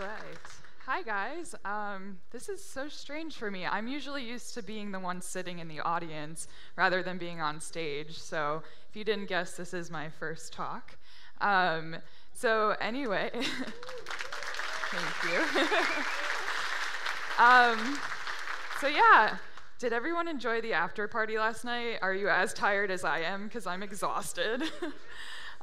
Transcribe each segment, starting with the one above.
right. Hi, guys. This is so strange for me. I'm usually used to being the one sitting in the audience rather than being on stage. So if you didn't guess, this is my first talk. So anyway, thank you. So yeah, did everyone enjoy the after party last night? Are you as tired as I am? Because I'm exhausted.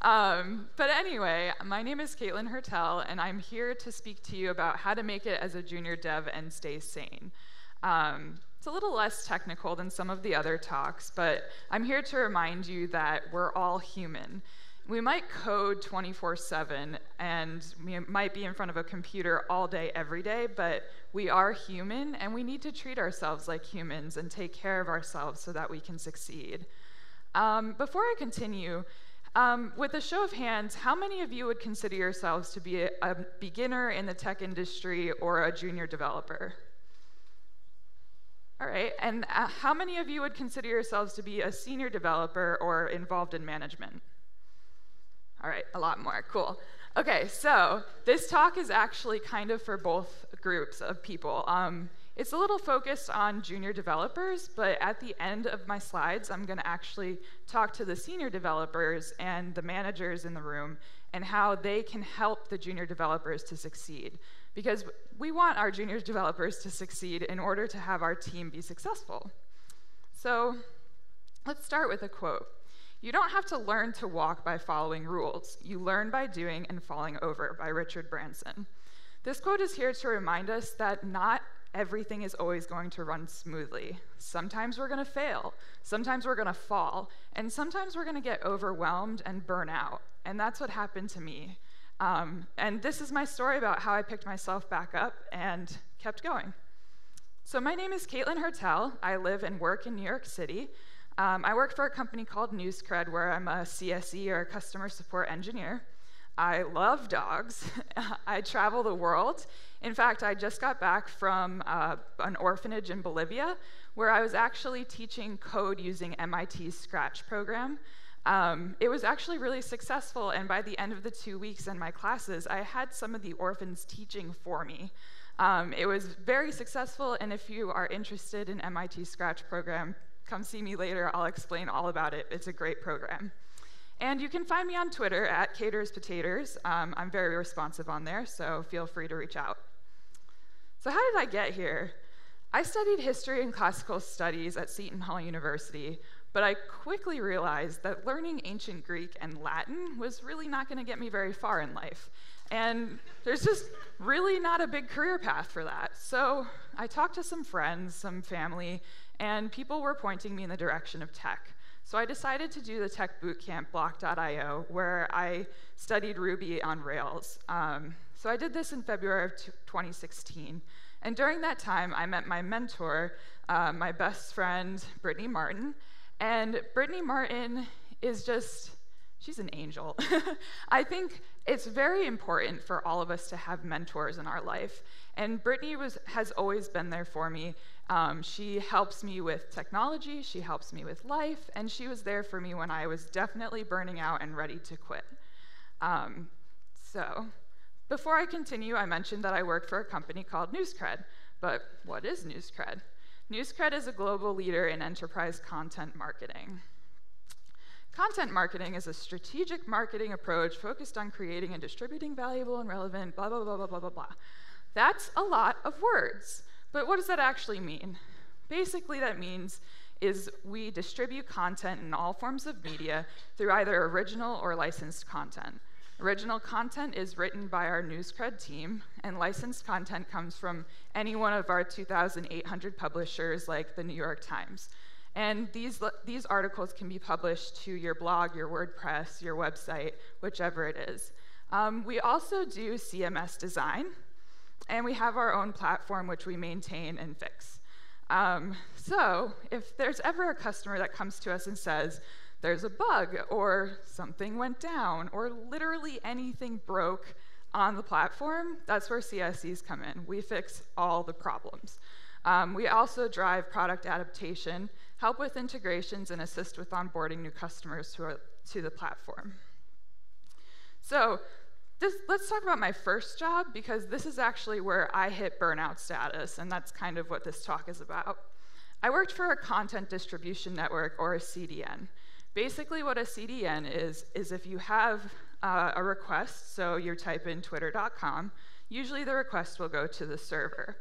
But anyway, my name is Katelyn Hertel, and I'm here to speak to you about how to make it as a junior dev and stay sane. It's a little less technical than some of the other talks, but I'm here to remind you that we're all human. We might code 24/7, and we might be in front of a computer all day, every day, but we are human, and we need to treat ourselves like humans and take care of ourselves so that we can succeed. Before I continue, with a show of hands, how many of you would consider yourselves to be a beginner in the tech industry or a junior developer? All right, and how many of you would consider yourselves to be a senior developer or involved in management? All right, a lot more, cool. Okay, so this talk is actually kind of for both groups of people. It's a little focused on junior developers, but at the end of my slides, I'm gonna actually talk to the senior developers and the managers in the room and how they can help the junior developers to succeed. Because we want our junior developers to succeed in order to have our team be successful. So let's start with a quote. "You don't have to learn to walk by following rules. You learn by doing and falling over," by Richard Branson. This quote is here to remind us that not everything is always going to run smoothly. Sometimes we're going to fail, sometimes we're going to fall, and sometimes we're going to get overwhelmed and burn out. And that's what happened to me. And this is my story about how I picked myself back up and kept going. So my name is Katelyn Hertel. I live and work in New York City. I work for a company called NewsCred, where I'm a CSE, or a customer support engineer. I love dogs. I travel the world. In fact, I just got back from an orphanage in Bolivia, where I was actually teaching code using MIT's Scratch program. It was actually really successful, and by the end of the 2 weeks in my classes, I had some of the orphans teaching for me. It was very successful, and if you are interested in MIT's Scratch program, come see me later. I'll explain all about it. It's a great program. And you can find me on Twitter at CatersPotatoes. I'm very responsive on there, so feel free to reach out. So how did I get here? I studied history and classical studies at Seton Hall University, but I quickly realized that learning ancient Greek and Latin was really not going to get me very far in life. And there's just really not a big career path for that. So I talked to some friends, some family, and people were pointing me in the direction of tech. So I decided to do the tech bootcamp block.io, where I studied Ruby on Rails. So I did this in February of 2016. And during that time, I met my mentor, my best friend, Brittany Martin. And Brittany Martin is just, she's an angel. I think it's very important for all of us to have mentors in our life. And Brittany has always been there for me. She helps me with technology, she helps me with life, and she was there for me when I was definitely burning out and ready to quit. So before I continue, I mentioned that I work for a company called NewsCred. But what is NewsCred? NewsCred is a global leader in enterprise content marketing. Content marketing is a strategic marketing approach focused on creating and distributing valuable and relevant blah, blah, blah, blah, blah, blah, blah. That's a lot of words, but what does that actually mean? Basically, that means is we distribute content in all forms of media through either original or licensed content. Original content is written by our NewsCred team, and licensed content comes from any one of our 2,800 publishers like the New York Times. And these articles can be published to your blog, your WordPress, your website, whichever it is. We also do CMS design, and we have our own platform which we maintain and fix. So if there's ever a customer that comes to us and says, there's a bug, or something went down, or literally anything broke on the platform, that's where CSEs come in. We fix all the problems. We also drive product adaptation, help with integrations, and assist with onboarding new customers to the platform. So let's talk about my first job, because this is actually where I hit burnout status, and that's kind of what this talk is about. I worked for a content distribution network, or a CDN. Basically what a CDN is if you have a request, so you type in twitter.com, usually the request will go to the server.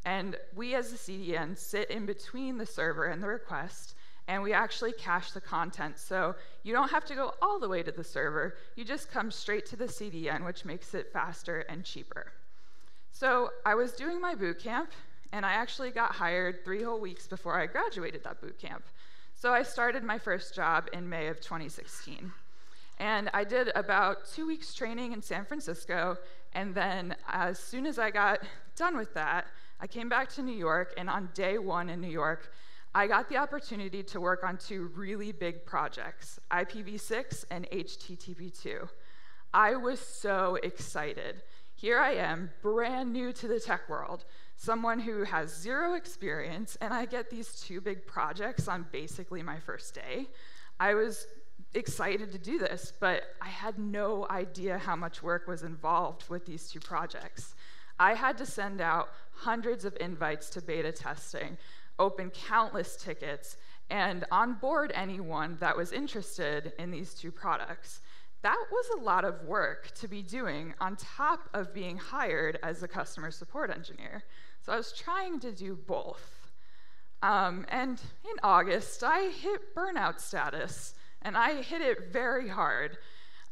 And we as the CDN sit in between the server and the request, and we actually cache the content. So you don't have to go all the way to the server, you just come straight to the CDN, which makes it faster and cheaper. So I was doing my boot camp, and I actually got hired 3 whole weeks before I graduated that boot camp. So I started my first job in May of 2016. And I did about 2 weeks training in San Francisco, and then as soon as I got done with that, I came back to New York, and on day 1 in New York, I got the opportunity to work on 2 really big projects, IPv6 and HTTP2. I was so excited. Here I am, brand new to the tech world, someone who has 0 experience, and I get these 2 big projects on basically my first day. I was excited to do this, but I had no idea how much work was involved with these 2 projects. I had to send out hundreds of invites to beta testing, open countless tickets, and onboard anyone that was interested in these 2 products. That was a lot of work to be doing on top of being hired as a customer support engineer. So I was trying to do both. And in August, I hit burnout status, and I hit it very hard.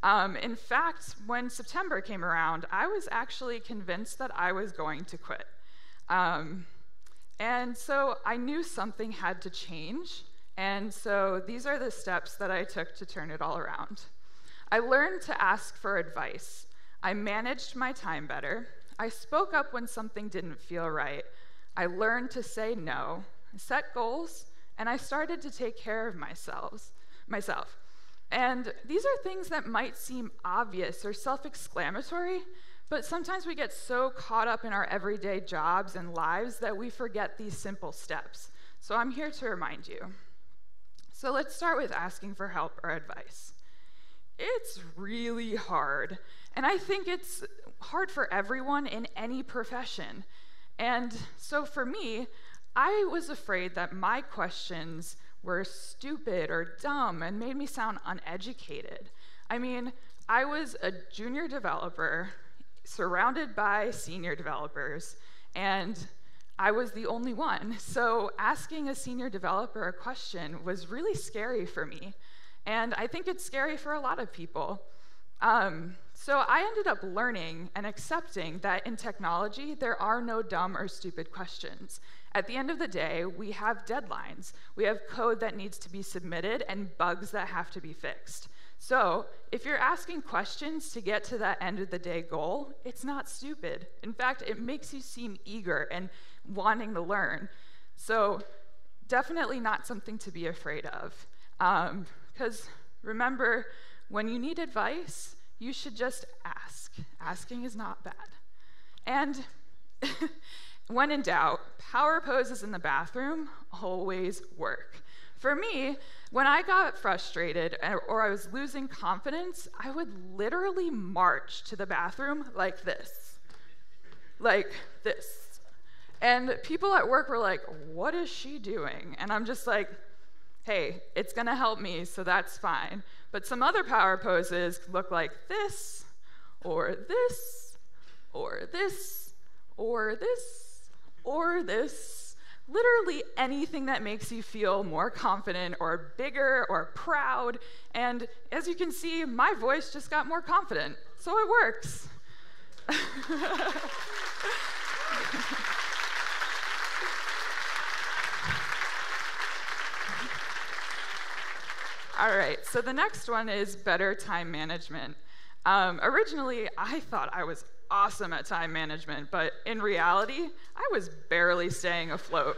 In fact, when September came around, I was actually convinced that I was going to quit. And so I knew something had to change, and so these are the steps that I took to turn it all around. I learned to ask for advice. I managed my time better. I spoke up when something didn't feel right. I learned to say no. I set goals, and I started to take care of myself. And these are things that might seem obvious or self-exclamatory, but sometimes we get so caught up in our everyday jobs and lives that we forget these simple steps. So I'm here to remind you. So let's start with asking for help or advice. It's really hard, and I think it's hard for everyone in any profession. And so for me, I was afraid that my questions were stupid or dumb and made me sound uneducated. I mean, I was a junior developer surrounded by senior developers, and I was the only one. So asking a senior developer a question was really scary for me, and I think it's scary for a lot of people. So I ended up learning and accepting that in technology, there are no dumb or stupid questions. At the end of the day, we have deadlines. We have code that needs to be submitted and bugs that have to be fixed. So if you're asking questions to get to that end of the day goal, it's not stupid. In fact, it makes you seem eager and wanting to learn. So definitely not something to be afraid of. Because remember, when you need advice, you should just ask. Asking is not bad. And when in doubt, power poses in the bathroom always work. For me, when I got frustrated or I was losing confidence, I would literally march to the bathroom like this. Like this. And people at work were like, what is she doing? And I'm just like, hey, it's gonna help me, so that's fine. But some other power poses look like this, or this, or this, or this, or this. Literally anything that makes you feel more confident or bigger or proud. And as you can see, my voice just got more confident, so it works. All right, so the next one is better time management. Originally, I thought I was awesome at time management, but in reality, I was barely staying afloat.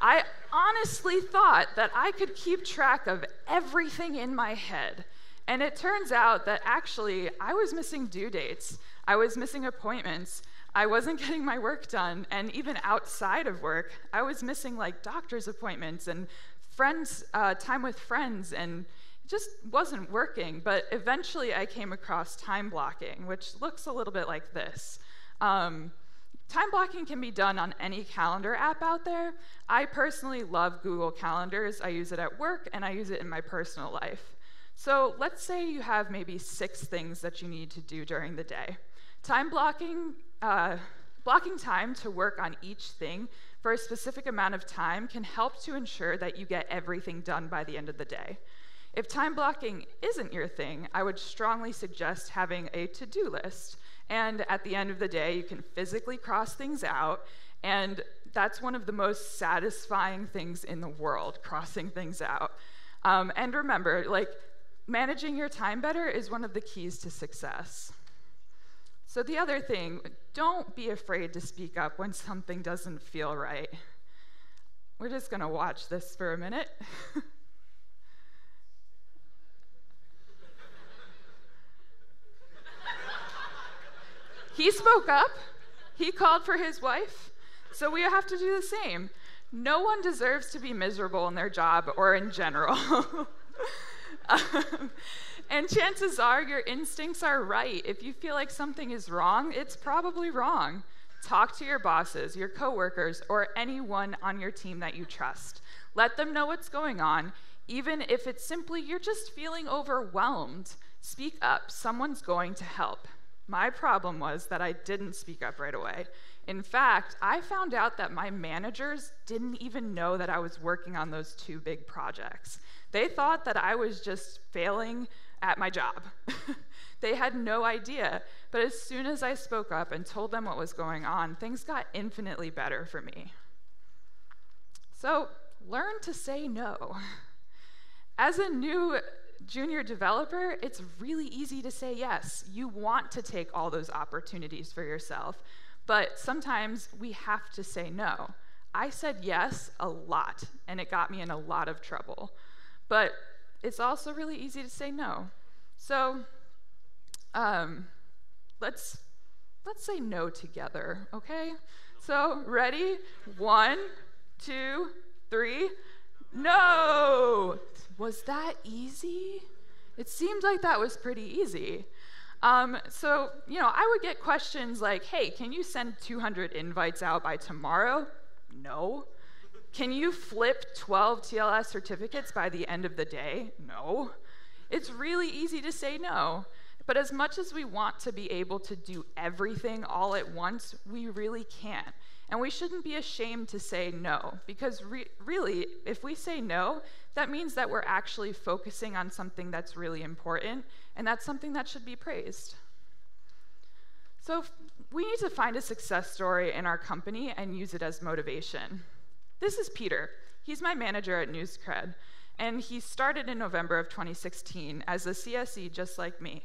I honestly thought that I could keep track of everything in my head, and it turns out that actually I was missing due dates, I was missing appointments, I wasn't getting my work done, and even outside of work, I was missing like doctor's appointments and friends, time with friends, and it just wasn't working, but eventually I came across time blocking, which looks a little bit like this. Time blocking can be done on any calendar app out there. I personally love Google Calendars. I use it at work, and I use it in my personal life. So let's say you have maybe 6 things that you need to do during the day. Time blocking, blocking time to work on each thing for a specific amount of time can help to ensure that you get everything done by the end of the day. If time blocking isn't your thing, I would strongly suggest having a to-do list. And at the end of the day, you can physically cross things out, and that's one of the most satisfying things in the world, crossing things out. And remember, managing your time better is one of the keys to success. So the other thing, don't be afraid to speak up when something doesn't feel right. We're just gonna watch this for a minute. He spoke up, he called for his wife, so we have to do the same. No one deserves to be miserable in their job or in general. And chances are your instincts are right. If you feel like something is wrong, it's probably wrong. Talk to your bosses, your coworkers, or anyone on your team that you trust. Let them know what's going on, even if it's simply you're just feeling overwhelmed. Speak up, someone's going to help. My problem was that I didn't speak up right away. In fact, I found out that my managers didn't even know that I was working on those 2 big projects. They thought that I was just failing at my job. They had no idea. But as soon as I spoke up and told them what was going on, things got infinitely better for me. So learn to say no. As a new junior developer, it's really easy to say yes. You want to take all those opportunities for yourself, but sometimes we have to say no. I said yes a lot, and it got me in a lot of trouble. But it's also really easy to say no. So let's say no together, okay? So ready? 1, 2, 3. No! Was that easy? It seemed like that was pretty easy. So, I would get questions like, hey, can you send 200 invites out by tomorrow? No. Can you flip 12 TLS certificates by the end of the day? No. It's really easy to say no. But as much as we want to be able to do everything all at once, we really can't. And we shouldn't be ashamed to say no, because really, if we say no, that means that we're actually focusing on something that's really important, and that's something that should be praised. So we need to find a success story in our company and use it as motivation. This is Peter. He's my manager at NewsCred, and he started in November of 2016 as a CSE just like me.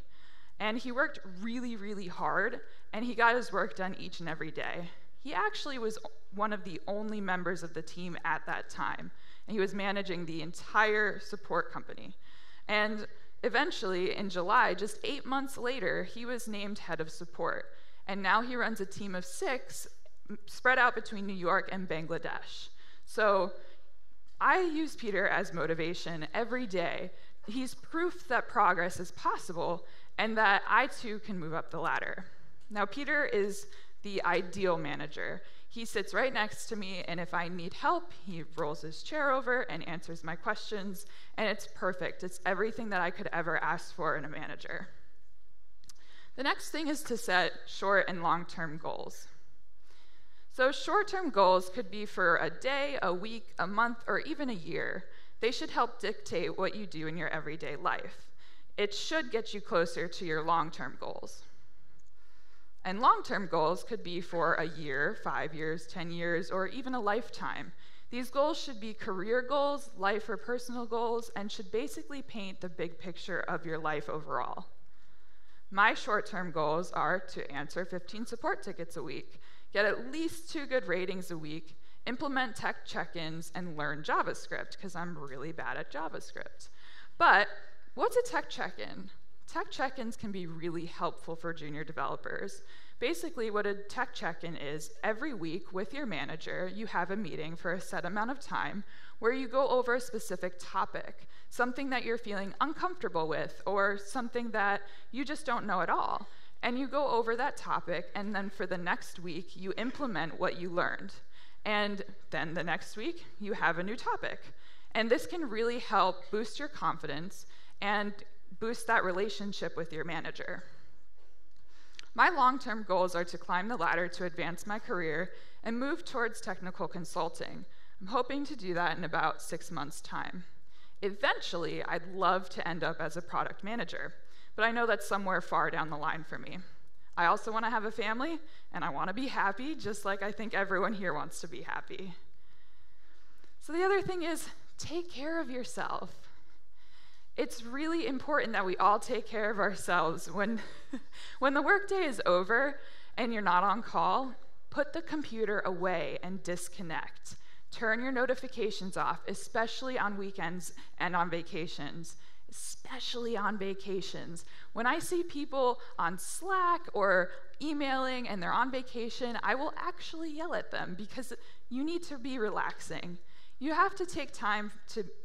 And he worked really, really hard, and he got his work done each and every day. He actually was one of the only members of the team at that time, and he was managing the entire support company. And eventually, in July, just 8 months later, he was named head of support, and now he runs a team of 6 spread out between New York and Bangladesh. So I use Peter as motivation every day. He's proof that progress is possible and that I too can move up the ladder. Now, Peter is the ideal manager. He sits right next to me, and if I need help, he rolls his chair over and answers my questions, and it's perfect. It's everything that I could ever ask for in a manager. The next thing is to set short and long-term goals. So short-term goals could be for a day, a week, a month, or even a year. They should help dictate what you do in your everyday life. It should get you closer to your long-term goals. And long-term goals could be for a year, 5 years, 10 years, or even a lifetime. These goals should be career goals, life or personal goals, and should basically paint the big picture of your life overall. My short-term goals are to answer 15 support tickets a week, get at least 2 good ratings a week, implement tech check-ins, and learn JavaScript, because I'm really bad at JavaScript. But what's a tech check-in? Tech check-ins can be really helpful for junior developers. Basically, what a tech check-in is, every week with your manager, you have a meeting for a set amount of time where you go over a specific topic, something that you're feeling uncomfortable with, or something that you just don't know at all. And you go over that topic, and then for the next week, you implement what you learned. And then the next week, you have a new topic. And this can really help boost your confidence and boost that relationship with your manager. My long-term goals are to climb the ladder to advance my career and move towards technical consulting. I'm hoping to do that in about 6 months' time. Eventually, I'd love to end up as a product manager, but I know that's somewhere far down the line for me. I also want to have a family, and I want to be happy, just like I think everyone here wants to be happy. So the other thing is, take care of yourself. It's really important that we all take care of ourselves. When the workday is over and you're not on call, put the computer away and disconnect. Turn your notifications off, especially on weekends and on vacations. Especially on vacations. When I see people on Slack or emailing and they're on vacation, I will actually yell at them because you need to be relaxing. You have to take time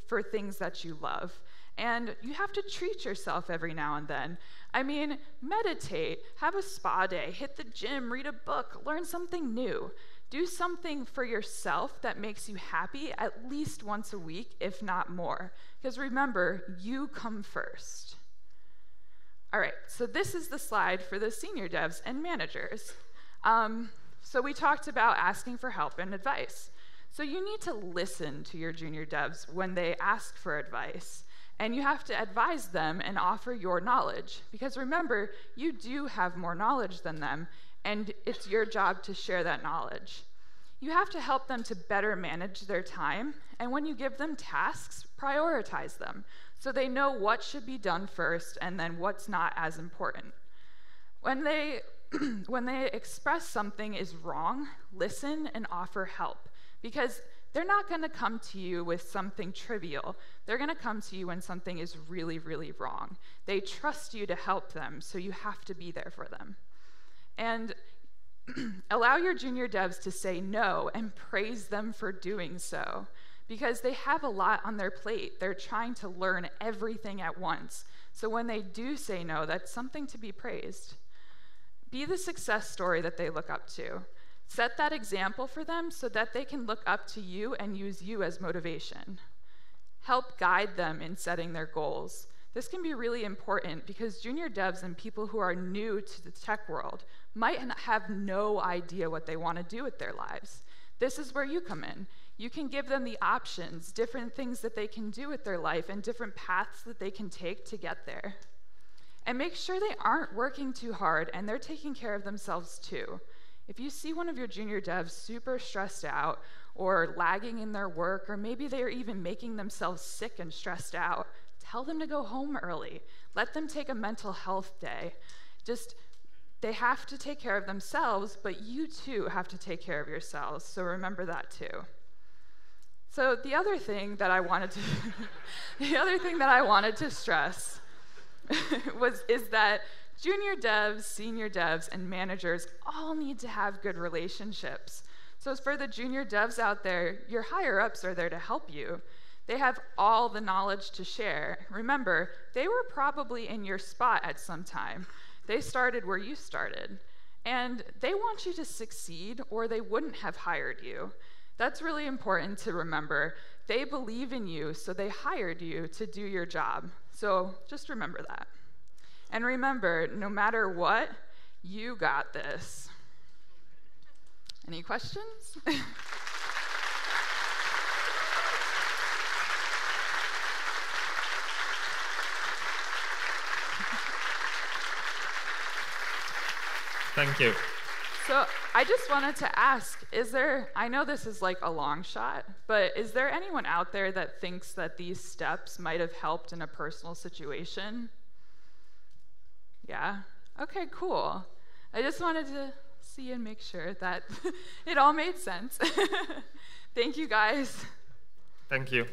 for things that you love. And you have to treat yourself every now and then. I mean, meditate, have a spa day, hit the gym, read a book, learn something new. Do something for yourself that makes you happy at least once a week, if not more. Because remember, you come first. All right, so this is the slide for the senior devs and managers. So we talked about asking for help and advice. So you need to listen to your junior devs when they ask for advice. And you have to advise them and offer your knowledge. Because remember, you do have more knowledge than them, and it's your job to share that knowledge. You have to help them to better manage their time, and when you give them tasks, prioritize them, so they know what should be done first and then what's not as important. When they express something is wrong, listen and offer help, because they're not going to come to you with something trivial. They're going to come to you when something is really, really wrong. They trust you to help them, so you have to be there for them. And allow your junior devs to say no and praise them for doing so, because they have a lot on their plate. They're trying to learn everything at once. So when they do say no, that's something to be praised. Be the success story that they look up to. Set that example for them so that they can look up to you and use you as motivation. Help guide them in setting their goals. This can be really important because junior devs and people who are new to the tech world might have no idea what they want to do with their lives. This is where you come in. You can give them the options, different things that they can do with their life, and different paths that they can take to get there. And make sure they aren't working too hard and they're taking care of themselves too. If you see one of your junior devs super stressed out or lagging in their work, or maybe they're even making themselves sick and stressed out, tell them to go home early. Let them take a mental health day. They have to take care of themselves, but you too have to take care of yourselves, so remember that too. So the other thing that I wanted to stress is that junior devs, senior devs, and managers all need to have good relationships. So for the junior devs out there, your higher-ups are there to help you. They have all the knowledge to share. Remember, they were probably in your spot at some time. They started where you started. And they want you to succeed, or they wouldn't have hired you. That's really important to remember. They believe in you, so they hired you to do your job. So just remember that. And remember, no matter what, you got this. Any questions? Thank you. So I just wanted to ask, I know this is like a long shot, but is there anyone out there that thinks that these steps might have helped in a personal situation? Yeah? Okay, cool. I just wanted to see and make sure that it all made sense. Thank you, guys. Thank you.